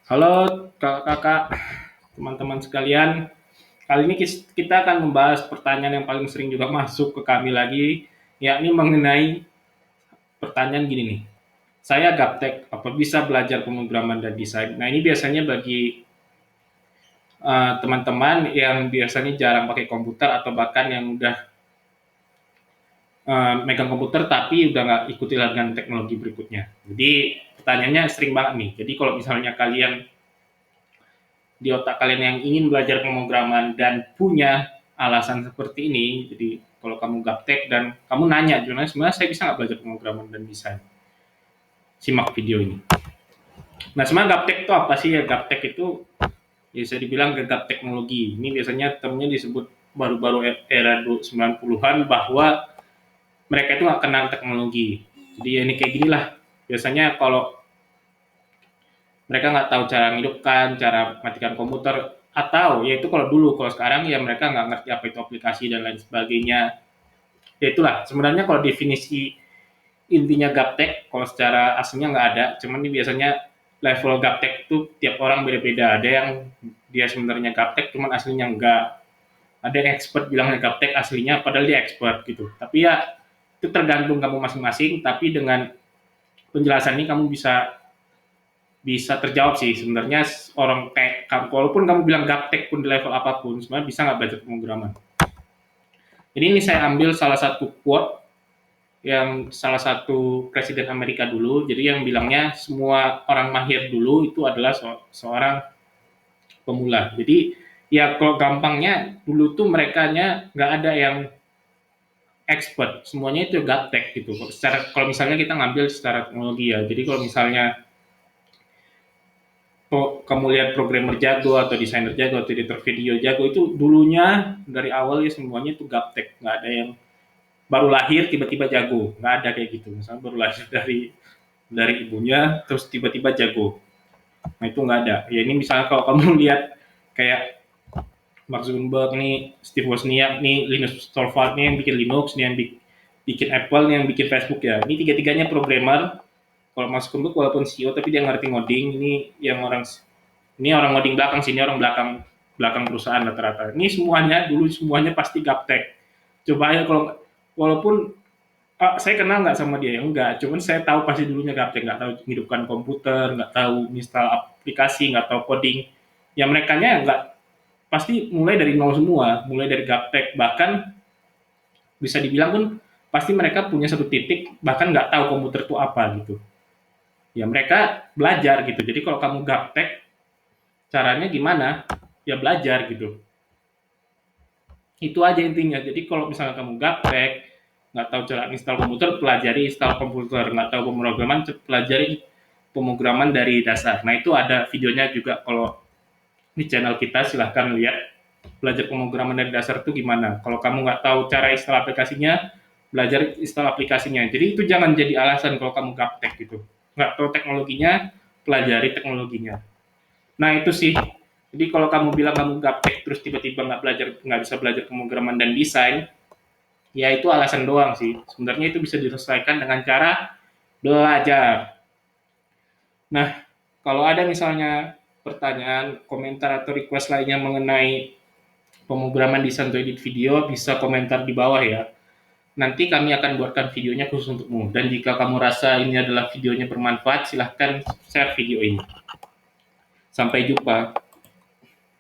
Halo kakak-kakak, teman-teman sekalian. Kali ini kita akan membahas pertanyaan yang paling sering juga masuk ke kami lagi, yakni mengenai pertanyaan gini nih. Saya gaptek, apa bisa belajar pemrograman dan desain? Nah ini biasanya bagi teman-teman yang biasanya jarang pakai komputer atau bahkan yang udah megang komputer tapi udah nggak ikuti dengan teknologi berikutnya. Jadi pertanyaannya sering banget nih. Jadi kalau misalnya kalian di otak kalian yang ingin belajar pemrograman dan punya alasan seperti ini, jadi kalau kamu gaptek dan kamu nanya, sebenarnya saya bisa nggak belajar pemrograman dan desain? Simak video ini. Nah, sebenarnya gaptek itu apa sih ya? Gaptek itu ya bisa dibilang gegap teknologi. Ini biasanya termnya disebut baru-baru era 90-an bahwa mereka itu nggak kenal teknologi. Jadi ya ini kayak gini lah. Biasanya kalau mereka nggak tahu cara menghidupkan, cara matikan komputer, atau ya itu kalau dulu, kalau sekarang ya mereka nggak ngerti apa itu aplikasi dan lain sebagainya. Ya itulah sebenarnya kalau definisi intinya gaptek, kalau secara aslinya nggak ada, cuman ini biasanya level gaptek itu tiap orang beda-beda. Ada yang dia sebenarnya gaptek cuman aslinya enggak, ada yang expert bilangnya gaptek aslinya padahal dia expert gitu. Tapi ya itu tergantung kamu masing-masing, tapi dengan penjelasan ini kamu bisa bisa terjawab sih sebenarnya. Orang kayak kamu, walaupun kamu bilang gaptek pun di level apapun, sebenarnya bisa nggak belajar pemrograman. Jadi ini saya ambil salah satu quote yang salah satu presiden Amerika dulu. Jadi yang bilangnya semua orang mahir dulu itu adalah seorang pemula. Jadi ya kalau gampangnya dulu tuh merekanya nggak ada yang expert, semuanya itu gaptek gitu. Secara kalau misalnya kita ngambil secara teknologi ya. Jadi kalau misalnya kamu lihat programmer jago atau desainer jago atau editor video jago itu dulunya dari awal ya semuanya itu gaptek, nggak ada yang baru lahir tiba-tiba jago, nggak ada kayak gitu. Misalnya baru lahir dari ibunya terus tiba-tiba jago, nah itu nggak ada. Ya ini misalnya kalau kamu lihat kayak Mark Zuckerberg nih, Steve Wozniak nih, Linus Torvalds nih yang bikin Linux nih, yang bikin Apple nih, yang bikin Facebook ya, ini tiga-tiganya programmer. Kalau Mark Zuckerberg walaupun CEO tapi dia ngerti ngoding. Ini orang ngoding belakang sih, ini orang belakang belakang perusahaan rata-rata. Ini semuanya dulu semuanya pasti gaptek. Coba ya kalau walaupun saya kenal nggak sama dia ya enggak, cuman saya tahu pasti dulunya gaptek, nggak tahu menghidupkan komputer, nggak tahu install aplikasi, nggak tahu coding. Ya mereka nya nggak, pasti mulai dari nol semua, mulai dari gaptek, bahkan bisa dibilang pun pasti mereka punya satu titik bahkan nggak tahu komputer itu apa gitu. Ya mereka belajar gitu. Jadi kalau kamu gaptek, caranya gimana? Ya belajar gitu. Itu aja intinya. Jadi kalau misalnya kamu gaptek, nggak tahu cara install komputer, pelajari install komputer. Nggak tahu pemrograman, pelajari pemrograman dari dasar. Nah itu ada videonya juga kalau di channel kita, silahkan lihat. Belajar pemrograman dari dasar itu gimana. Kalau kamu nggak tahu cara install aplikasinya, belajar install aplikasinya. Jadi itu jangan jadi alasan kalau kamu gaptek gitu. Nggak tahu teknologinya, pelajari teknologinya. Nah itu sih. Jadi kalau kamu bilang kamu gaptek terus tiba-tiba nggak bisa belajar pemrograman dan desain, ya itu alasan doang sih. Sebenarnya itu bisa diselesaikan dengan cara belajar. Nah, kalau ada misalnya pertanyaan, komentar atau request lainnya mengenai pemrograman desain atau edit video, bisa komentar di bawah ya. Nanti kami akan buatkan videonya khusus untukmu. Dan jika kamu rasa ini adalah videonya bermanfaat, silahkan share video ini. Sampai jumpa.